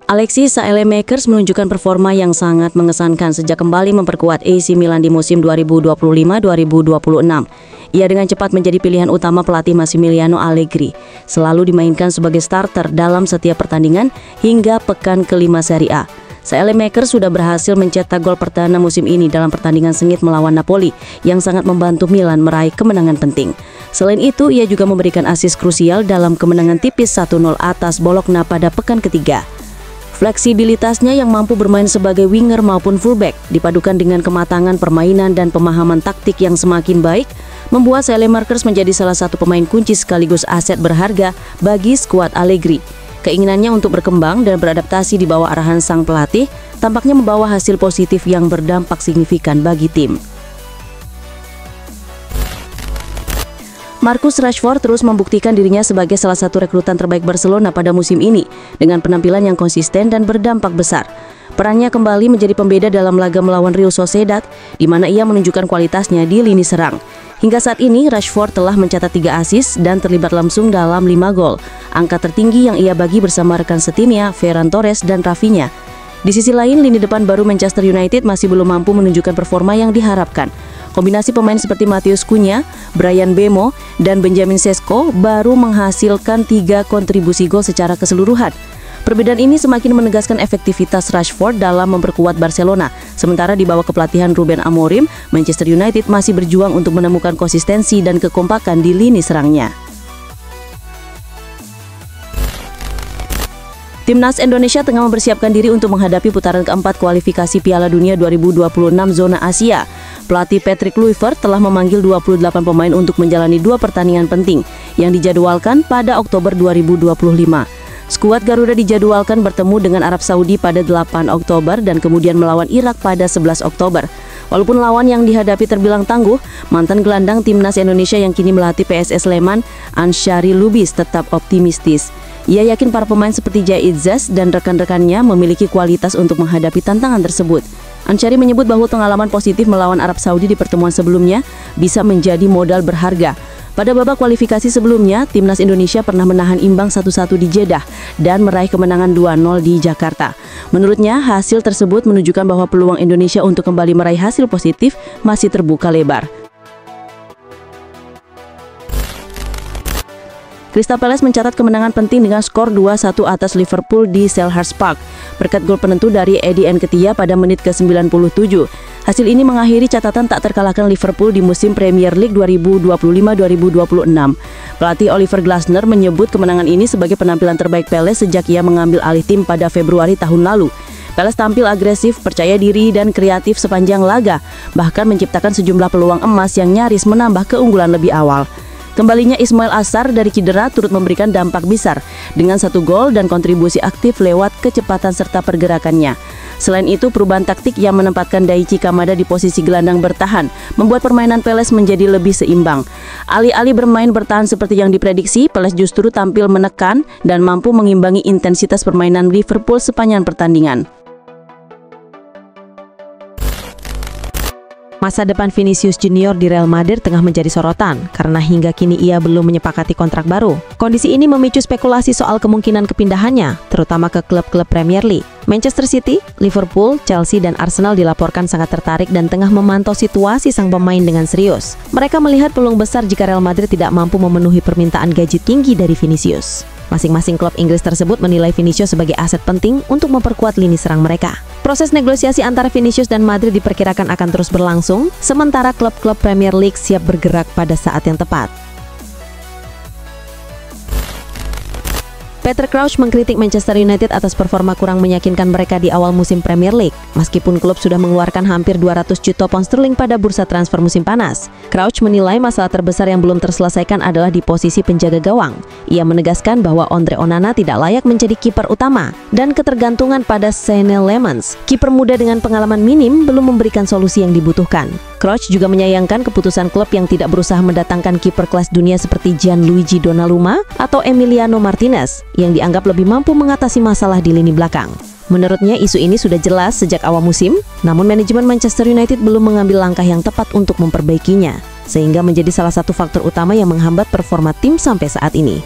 Alexis Saelemaekers menunjukkan performa yang sangat mengesankan sejak kembali memperkuat AC Milan di musim 2025-2026. Ia dengan cepat menjadi pilihan utama pelatih Massimiliano Allegri, selalu dimainkan sebagai starter dalam setiap pertandingan hingga pekan kelima Serie A. Saelemaekers sudah berhasil mencetak gol perdana musim ini dalam pertandingan sengit melawan Napoli yang sangat membantu Milan meraih kemenangan penting. Selain itu, ia juga memberikan assist krusial dalam kemenangan tipis 1-0 atas Bologna pada pekan ketiga. Fleksibilitasnya yang mampu bermain sebagai winger maupun fullback dipadukan dengan kematangan permainan dan pemahaman taktik yang semakin baik membuat Saelemaekers menjadi salah satu pemain kunci sekaligus aset berharga bagi skuad Allegri. Keinginannya untuk berkembang dan beradaptasi di bawah arahan sang pelatih tampaknya membawa hasil positif yang berdampak signifikan bagi tim. Marcus Rashford terus membuktikan dirinya sebagai salah satu rekrutan terbaik Barcelona pada musim ini dengan penampilan yang konsisten dan berdampak besar. Perannya kembali menjadi pembeda dalam laga melawan Real Sociedad, di mana ia menunjukkan kualitasnya di lini serang. Hingga saat ini, Rashford telah mencatat 3 assist dan terlibat langsung dalam 5 gol, angka tertinggi yang ia bagi bersama rekan setimnya Ferran Torres dan Rafinha. Di sisi lain, lini depan baru Manchester United masih belum mampu menunjukkan performa yang diharapkan. Kombinasi pemain seperti Matheus Cunha, Bryan Mbeumo, dan Benjamin Sesko baru menghasilkan 3 kontribusi gol secara keseluruhan. Perbedaan ini semakin menegaskan efektivitas Rashford dalam memperkuat Barcelona. Sementara di bawah kepelatihan Ruben Amorim, Manchester United masih berjuang untuk menemukan konsistensi dan kekompakan di lini serangnya. Timnas Indonesia tengah mempersiapkan diri untuk menghadapi putaran keempat kualifikasi Piala Dunia 2026 zona Asia. Pelatih Patrick Kluivert telah memanggil 28 pemain untuk menjalani 2 pertandingan penting yang dijadwalkan pada Oktober 2025. Skuad Garuda dijadwalkan bertemu dengan Arab Saudi pada 8 Oktober dan kemudian melawan Irak pada 11 Oktober. Walaupun lawan yang dihadapi terbilang tangguh, mantan gelandang Timnas Indonesia yang kini melatih PSS Sleman, Ansyari Lubis, tetap optimistis. Ia yakin para pemain seperti Zahid Zaz dan rekan-rekannya memiliki kualitas untuk menghadapi tantangan tersebut. Ansyari menyebut bahwa pengalaman positif melawan Arab Saudi di pertemuan sebelumnya bisa menjadi modal berharga. Pada babak kualifikasi sebelumnya, Timnas Indonesia pernah menahan imbang 1-1 di Jeddah dan meraih kemenangan 2-0 di Jakarta. Menurutnya, hasil tersebut menunjukkan bahwa peluang Indonesia untuk kembali meraih hasil positif masih terbuka lebar. Crystal Palace mencatat kemenangan penting dengan skor 2-1 atas Liverpool di Selhurst Park berkat gol penentu dari Eddie Nketiah pada menit ke-97. Hasil ini mengakhiri catatan tak terkalahkan Liverpool di musim Premier League 2025-2026. Pelatih Oliver Glasner menyebut kemenangan ini sebagai penampilan terbaik Palace sejak ia mengambil alih tim pada Februari tahun lalu. Palace tampil agresif, percaya diri, dan kreatif sepanjang laga, bahkan menciptakan sejumlah peluang emas yang nyaris menambah keunggulan lebih awal. Kembalinya Ismail Assar dari cedera turut memberikan dampak besar dengan 1 gol dan kontribusi aktif lewat kecepatan serta pergerakannya. Selain itu, perubahan taktik yang menempatkan Daichi Kamada di posisi gelandang bertahan membuat permainan Palace menjadi lebih seimbang. Alih-alih bermain bertahan seperti yang diprediksi, Palace justru tampil menekan dan mampu mengimbangi intensitas permainan Liverpool sepanjang pertandingan. Masa depan Vinicius Junior di Real Madrid tengah menjadi sorotan karena hingga kini ia belum menyepakati kontrak baru. Kondisi ini memicu spekulasi soal kemungkinan kepindahannya, terutama ke klub-klub Premier League. Manchester City, Liverpool, Chelsea, dan Arsenal dilaporkan sangat tertarik dan tengah memantau situasi sang pemain dengan serius. Mereka melihat peluang besar jika Real Madrid tidak mampu memenuhi permintaan gaji tinggi dari Vinicius. Masing-masing klub Inggris tersebut menilai Vinicius sebagai aset penting untuk memperkuat lini serang mereka. Proses negosiasi antara Vinicius dan Madrid diperkirakan akan terus berlangsung, sementara klub-klub Premier League siap bergerak pada saat yang tepat. Peter Crouch mengkritik Manchester United atas performa kurang meyakinkan mereka di awal musim Premier League, meskipun klub sudah mengeluarkan hampir 200 juta pound sterling pada bursa transfer musim panas. Crouch menilai masalah terbesar yang belum terselesaikan adalah di posisi penjaga gawang. Ia menegaskan bahwa Andre Onana tidak layak menjadi kiper utama, dan ketergantungan pada Senne Lammens, kiper muda dengan pengalaman minim, belum memberikan solusi yang dibutuhkan. Crouch juga menyayangkan keputusan klub yang tidak berusaha mendatangkan kiper kelas dunia seperti Gianluigi Donnarumma atau Emiliano Martinez, yang dianggap lebih mampu mengatasi masalah di lini belakang. Menurutnya isu ini sudah jelas sejak awal musim, namun manajemen Manchester United belum mengambil langkah yang tepat untuk memperbaikinya, sehingga menjadi salah satu faktor utama yang menghambat performa tim sampai saat ini.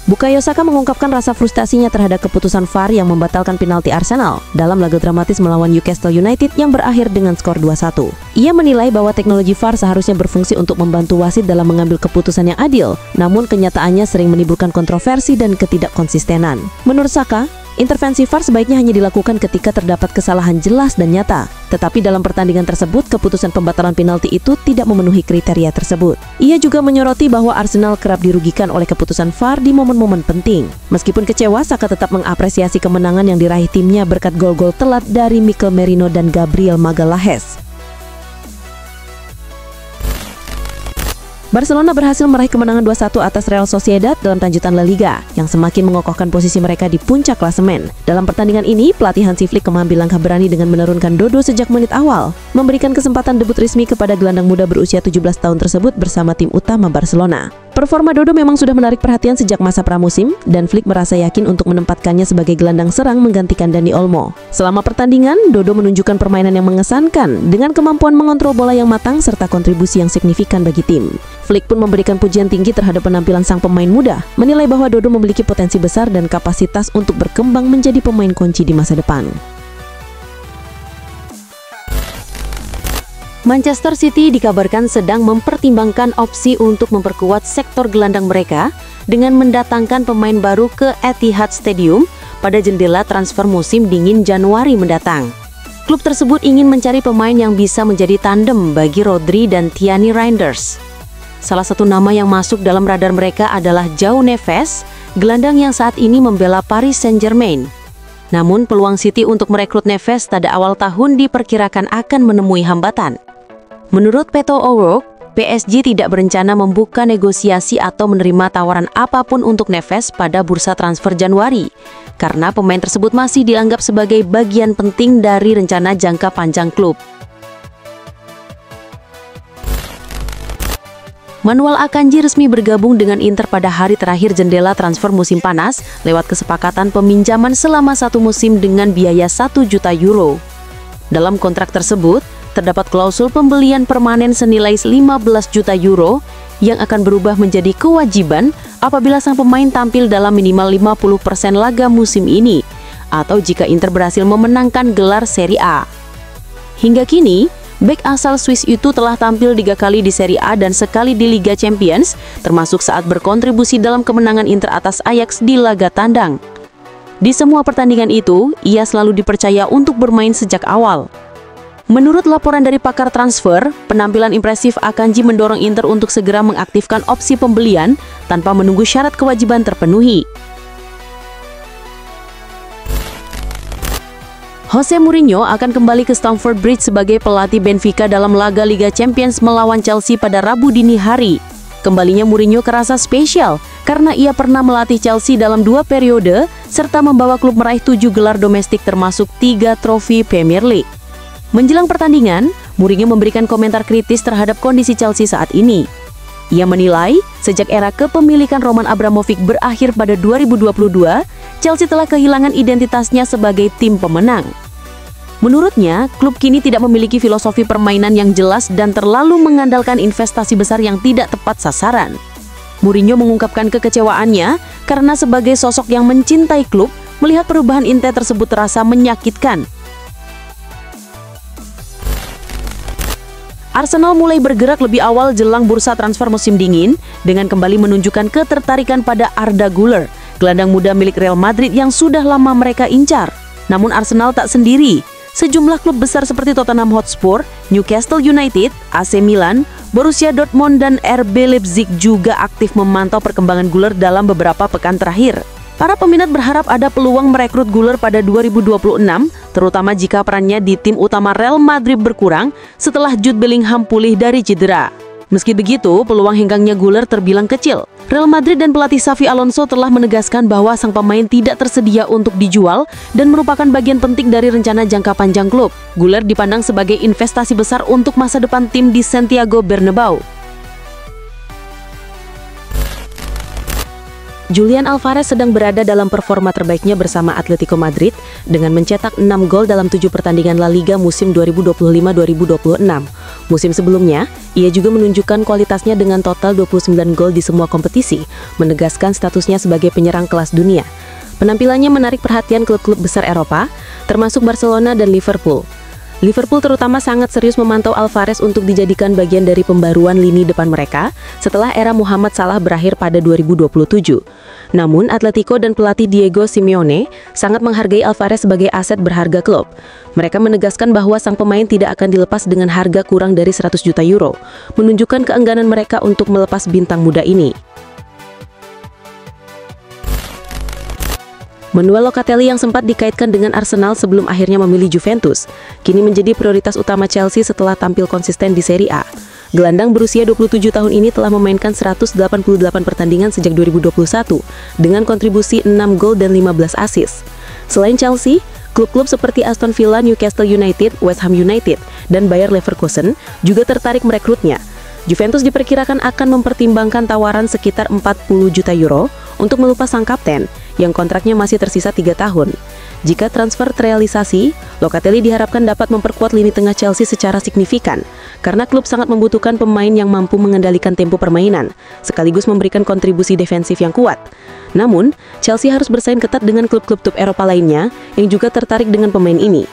Bukayo Saka mengungkapkan rasa frustasinya terhadap keputusan VAR yang membatalkan penalti Arsenal dalam laga dramatis melawan Newcastle United yang berakhir dengan skor 2-1. Ia menilai bahwa teknologi VAR seharusnya berfungsi untuk membantu wasit dalam mengambil keputusan yang adil, namun kenyataannya sering menimbulkan kontroversi dan ketidakkonsistenan. Menurut Saka, intervensi VAR sebaiknya hanya dilakukan ketika terdapat kesalahan jelas dan nyata. Tetapi dalam pertandingan tersebut, keputusan pembatalan penalti itu tidak memenuhi kriteria tersebut. Ia juga menyoroti bahwa Arsenal kerap dirugikan oleh keputusan VAR di momen-momen penting. Meskipun kecewa, Saka tetap mengapresiasi kemenangan yang diraih timnya berkat gol-gol telat dari Mikel Merino dan Gabriel Magalhaes. Barcelona berhasil meraih kemenangan 2-1 atas Real Sociedad dalam lanjutan La Liga yang semakin mengokohkan posisi mereka di puncak klasemen. Dalam pertandingan ini, pelatih Hansi Flick mengambil langkah berani dengan menurunkan Dodo sejak menit awal, memberikan kesempatan debut resmi kepada gelandang muda berusia 17 tahun tersebut bersama tim utama Barcelona. Performa Dodo memang sudah menarik perhatian sejak masa pramusim dan Flick merasa yakin untuk menempatkannya sebagai gelandang serang menggantikan Dani Olmo. Selama pertandingan, Dodo menunjukkan permainan yang mengesankan dengan kemampuan mengontrol bola yang matang serta kontribusi yang signifikan bagi tim. Flick pun memberikan pujian tinggi terhadap penampilan sang pemain muda, menilai bahwa Dodo memiliki potensi besar dan kapasitas untuk berkembang menjadi pemain kunci di masa depan. Manchester City dikabarkan sedang mempertimbangkan opsi untuk memperkuat sektor gelandang mereka dengan mendatangkan pemain baru ke Etihad Stadium pada jendela transfer musim dingin Januari mendatang. Klub tersebut ingin mencari pemain yang bisa menjadi tandem bagi Rodri dan Tierney Reinders. Salah satu nama yang masuk dalam radar mereka adalah João Neves, gelandang yang saat ini membela Paris Saint-Germain. Namun peluang City untuk merekrut Neves pada awal tahun diperkirakan akan menemui hambatan. Menurut Peto O'Rourke, PSG tidak berencana membuka negosiasi atau menerima tawaran apapun untuk Neves pada bursa transfer Januari, karena pemain tersebut masih dianggap sebagai bagian penting dari rencana jangka panjang klub. Manuel Akanji resmi bergabung dengan Inter pada hari terakhir jendela transfer musim panas lewat kesepakatan peminjaman selama 1 musim dengan biaya 1 juta euro. Dalam kontrak tersebut, terdapat klausul pembelian permanen senilai 15 juta euro yang akan berubah menjadi kewajiban apabila sang pemain tampil dalam minimal 50% laga musim ini atau jika Inter berhasil memenangkan gelar Serie A. Hingga kini, bek asal Swiss itu telah tampil 3 kali di Serie A dan sekali di Liga Champions, termasuk saat berkontribusi dalam kemenangan Inter atas Ajax di laga tandang. Di semua pertandingan itu, ia selalu dipercaya untuk bermain sejak awal. Menurut laporan dari pakar transfer, penampilan impresif Akanji mendorong Inter untuk segera mengaktifkan opsi pembelian tanpa menunggu syarat kewajiban terpenuhi. Jose Mourinho akan kembali ke Stamford Bridge sebagai pelatih Benfica dalam laga Liga Champions melawan Chelsea pada Rabu dini hari. Kembalinya Mourinho kerasa spesial karena ia pernah melatih Chelsea dalam 2 periode serta membawa klub meraih 7 gelar domestik termasuk 3 trofi Premier League. Menjelang pertandingan, Mourinho memberikan komentar kritis terhadap kondisi Chelsea saat ini. Ia menilai, sejak era kepemilikan Roman Abramovich berakhir pada 2022, Chelsea telah kehilangan identitasnya sebagai tim pemenang. Menurutnya, klub kini tidak memiliki filosofi permainan yang jelas dan terlalu mengandalkan investasi besar yang tidak tepat sasaran. Mourinho mengungkapkan kekecewaannya karena sebagai sosok yang mencintai klub, melihat perubahan Inter tersebut terasa menyakitkan. Arsenal mulai bergerak lebih awal jelang bursa transfer musim dingin dengan kembali menunjukkan ketertarikan pada Arda Güler, gelandang muda milik Real Madrid yang sudah lama mereka incar. Namun Arsenal tak sendiri. Sejumlah klub besar seperti Tottenham Hotspur, Newcastle United, AC Milan, Borussia Dortmund dan RB Leipzig juga aktif memantau perkembangan Güler dalam beberapa pekan terakhir. Para peminat berharap ada peluang merekrut Güler pada 2026, terutama jika perannya di tim utama Real Madrid berkurang setelah Jude Bellingham pulih dari cedera. Meski begitu, peluang henggangnya Güler terbilang kecil. Real Madrid dan pelatih Xavi Alonso telah menegaskan bahwa sang pemain tidak tersedia untuk dijual dan merupakan bagian penting dari rencana jangka panjang klub. Güler dipandang sebagai investasi besar untuk masa depan tim di Santiago Bernabeu. Julian Alvarez sedang berada dalam performa terbaiknya bersama Atletico Madrid dengan mencetak 6 gol dalam 7 pertandingan La Liga musim 2025-2026. Musim sebelumnya, ia juga menunjukkan kualitasnya dengan total 29 gol di semua kompetisi, menegaskan statusnya sebagai penyerang kelas dunia. Penampilannya menarik perhatian klub-klub besar Eropa, termasuk Barcelona dan Liverpool. Liverpool terutama sangat serius memantau Alvarez untuk dijadikan bagian dari pembaruan lini depan mereka setelah era Muhammad Salah berakhir pada 2027. Namun, Atletico dan pelatih Diego Simeone sangat menghargai Alvarez sebagai aset berharga klub. Mereka menegaskan bahwa sang pemain tidak akan dilepas dengan harga kurang dari 100 juta euro, menunjukkan keengganan mereka untuk melepas bintang muda ini. Manuel Locatelli yang sempat dikaitkan dengan Arsenal sebelum akhirnya memilih Juventus, kini menjadi prioritas utama Chelsea setelah tampil konsisten di Serie A. Gelandang berusia 27 tahun ini telah memainkan 188 pertandingan sejak 2021, dengan kontribusi 6 gol dan 15 assist. Selain Chelsea, klub-klub seperti Aston Villa, Newcastle United, West Ham United, dan Bayer Leverkusen juga tertarik merekrutnya. Juventus diperkirakan akan mempertimbangkan tawaran sekitar 40 juta euro untuk melepas sang kapten, yang kontraknya masih tersisa 3 tahun. Jika transfer terrealisasi, Locatelli diharapkan dapat memperkuat lini tengah Chelsea secara signifikan, karena klub sangat membutuhkan pemain yang mampu mengendalikan tempo permainan, sekaligus memberikan kontribusi defensif yang kuat. Namun, Chelsea harus bersaing ketat dengan klub-klub top Eropa lainnya yang juga tertarik dengan pemain ini.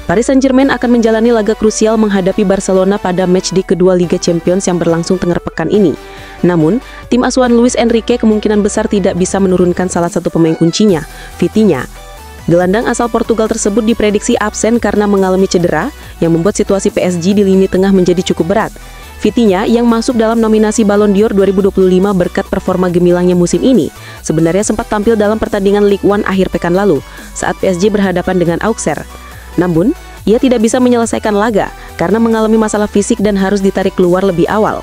Paris Saint-Germain akan menjalani laga krusial menghadapi Barcelona pada matchday kedua Liga Champions yang berlangsung tengah pekan ini. Namun, tim asuhan Luis Enrique kemungkinan besar tidak bisa menurunkan salah satu pemain kuncinya, Vitinha. Gelandang asal Portugal tersebut diprediksi absen karena mengalami cedera yang membuat situasi PSG di lini tengah menjadi cukup berat. Vitinha yang masuk dalam nominasi Ballon d'Or 2025 berkat performa gemilangnya musim ini, sebenarnya sempat tampil dalam pertandingan Ligue 1 akhir pekan lalu saat PSG berhadapan dengan Auxerre. Namun, ia tidak bisa menyelesaikan laga karena mengalami masalah fisik dan harus ditarik keluar lebih awal.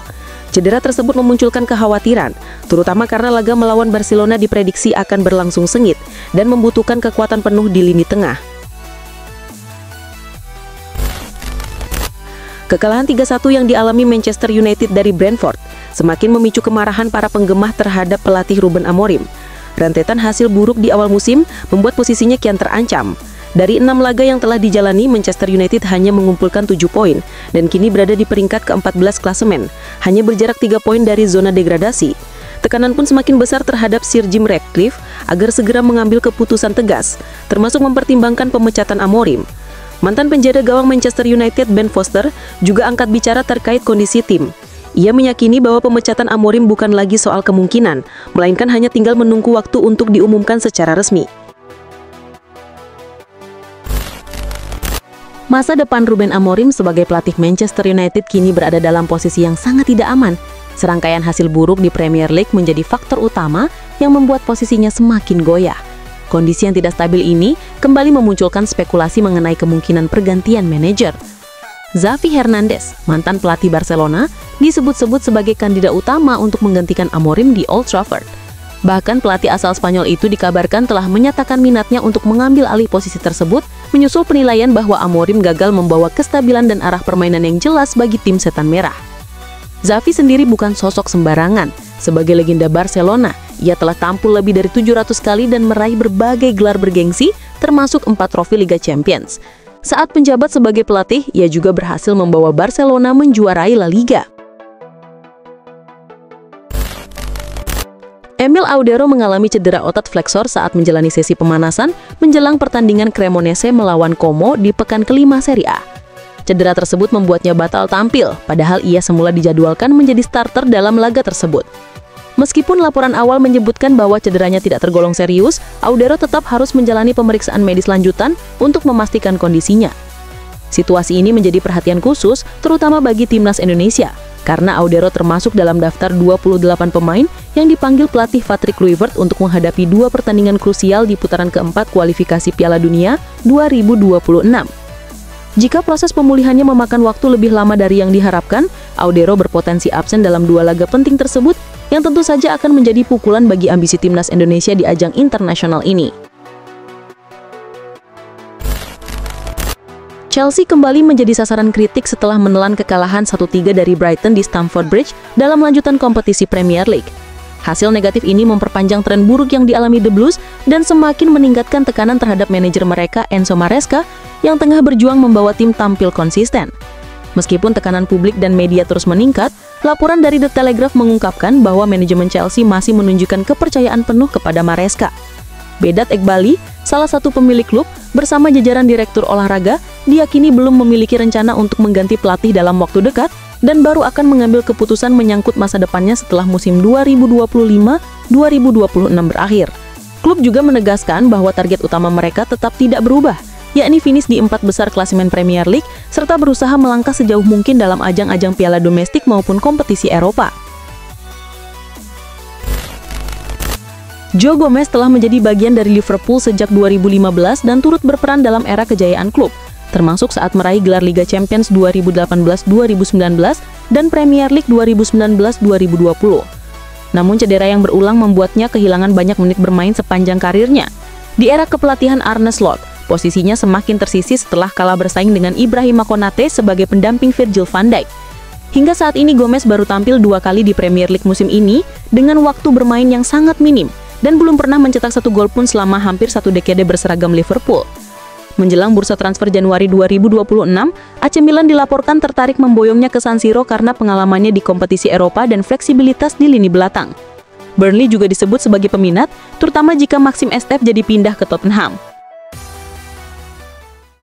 Cedera tersebut memunculkan kekhawatiran, terutama karena laga melawan Barcelona diprediksi akan berlangsung sengit dan membutuhkan kekuatan penuh di lini tengah. Kekalahan 3-1 yang dialami Manchester United dari Brentford semakin memicu kemarahan para penggemar terhadap pelatih Ruben Amorim. Rentetan hasil buruk di awal musim membuat posisinya kian terancam. Dari 6 laga yang telah dijalani, Manchester United hanya mengumpulkan 7 poin dan kini berada di peringkat ke-14 klasemen, hanya berjarak 3 poin dari zona degradasi. Tekanan pun semakin besar terhadap Sir Jim Ratcliffe agar segera mengambil keputusan tegas, termasuk mempertimbangkan pemecatan Amorim. Mantan penjaga gawang Manchester United Ben Foster juga angkat bicara terkait kondisi tim. Ia meyakini bahwa pemecatan Amorim bukan lagi soal kemungkinan, melainkan hanya tinggal menunggu waktu untuk diumumkan secara resmi. Masa depan Ruben Amorim sebagai pelatih Manchester United kini berada dalam posisi yang sangat tidak aman. Serangkaian hasil buruk di Premier League menjadi faktor utama yang membuat posisinya semakin goyah. Kondisi yang tidak stabil ini kembali memunculkan spekulasi mengenai kemungkinan pergantian manajer. Xavi Hernandez, mantan pelatih Barcelona, disebut-sebut sebagai kandidat utama untuk menggantikan Amorim di Old Trafford. Bahkan pelatih asal Spanyol itu dikabarkan telah menyatakan minatnya untuk mengambil alih posisi tersebut, menyusul penilaian bahwa Amorim gagal membawa kestabilan dan arah permainan yang jelas bagi tim Setan Merah. Xavi sendiri bukan sosok sembarangan. Sebagai legenda Barcelona, ia telah tampil lebih dari 700 kali dan meraih berbagai gelar bergengsi, termasuk 4 trofi Liga Champions. Saat penjabat sebagai pelatih, ia juga berhasil membawa Barcelona menjuarai La Liga. Emil Audero mengalami cedera otot flexor saat menjalani sesi pemanasan menjelang pertandingan Cremonese melawan Como di pekan kelima Serie A. Cedera tersebut membuatnya batal tampil, padahal ia semula dijadwalkan menjadi starter dalam laga tersebut. Meskipun laporan awal menyebutkan bahwa cederanya tidak tergolong serius, Audero tetap harus menjalani pemeriksaan medis lanjutan untuk memastikan kondisinya. Situasi ini menjadi perhatian khusus, terutama bagi timnas Indonesia, karena Audero termasuk dalam daftar 28 pemain yang dipanggil pelatih Patrick Kluivert untuk menghadapi 2 pertandingan krusial di putaran keempat kualifikasi Piala Dunia 2026. Jika proses pemulihannya memakan waktu lebih lama dari yang diharapkan, Audero berpotensi absen dalam 2 laga penting tersebut yang tentu saja akan menjadi pukulan bagi ambisi timnas Indonesia di ajang internasional ini. Chelsea kembali menjadi sasaran kritik setelah menelan kekalahan 1-3 dari Brighton di Stamford Bridge dalam lanjutan kompetisi Premier League. Hasil negatif ini memperpanjang tren buruk yang dialami The Blues dan semakin meningkatkan tekanan terhadap manajer mereka Enzo Maresca yang tengah berjuang membawa tim tampil konsisten. Meskipun tekanan publik dan media terus meningkat, laporan dari The Telegraph mengungkapkan bahwa manajemen Chelsea masih menunjukkan kepercayaan penuh kepada Maresca. Vedat Ekbali, salah satu pemilik klub, bersama jajaran direktur olahraga, diyakini belum memiliki rencana untuk mengganti pelatih dalam waktu dekat dan baru akan mengambil keputusan menyangkut masa depannya setelah musim 2025-2026 berakhir. Klub juga menegaskan bahwa target utama mereka tetap tidak berubah, yakni finish di 4 besar klasemen Premier League serta berusaha melangkah sejauh mungkin dalam ajang-ajang piala domestik maupun kompetisi Eropa. Joe Gomez telah menjadi bagian dari Liverpool sejak 2015 dan turut berperan dalam era kejayaan klub, termasuk saat meraih gelar Liga Champions 2018-2019 dan Premier League 2019-2020. Namun cedera yang berulang membuatnya kehilangan banyak menit bermain sepanjang karirnya. Di era kepelatihan Arne Slot, posisinya semakin tersisih setelah kalah bersaing dengan Ibrahima Konate sebagai pendamping Virgil van Dijk. Hingga saat ini Gomez baru tampil 2 kali di Premier League musim ini dengan waktu bermain yang sangat minim dan belum pernah mencetak 1 gol pun selama hampir 1 dekade berseragam Liverpool. Menjelang bursa transfer Januari 2026, AC Milan dilaporkan tertarik memboyongnya ke San Siro karena pengalamannya di kompetisi Eropa dan fleksibilitas di lini belakang. Burnley juga disebut sebagai peminat, terutama jika Maxim Estep jadi pindah ke Tottenham.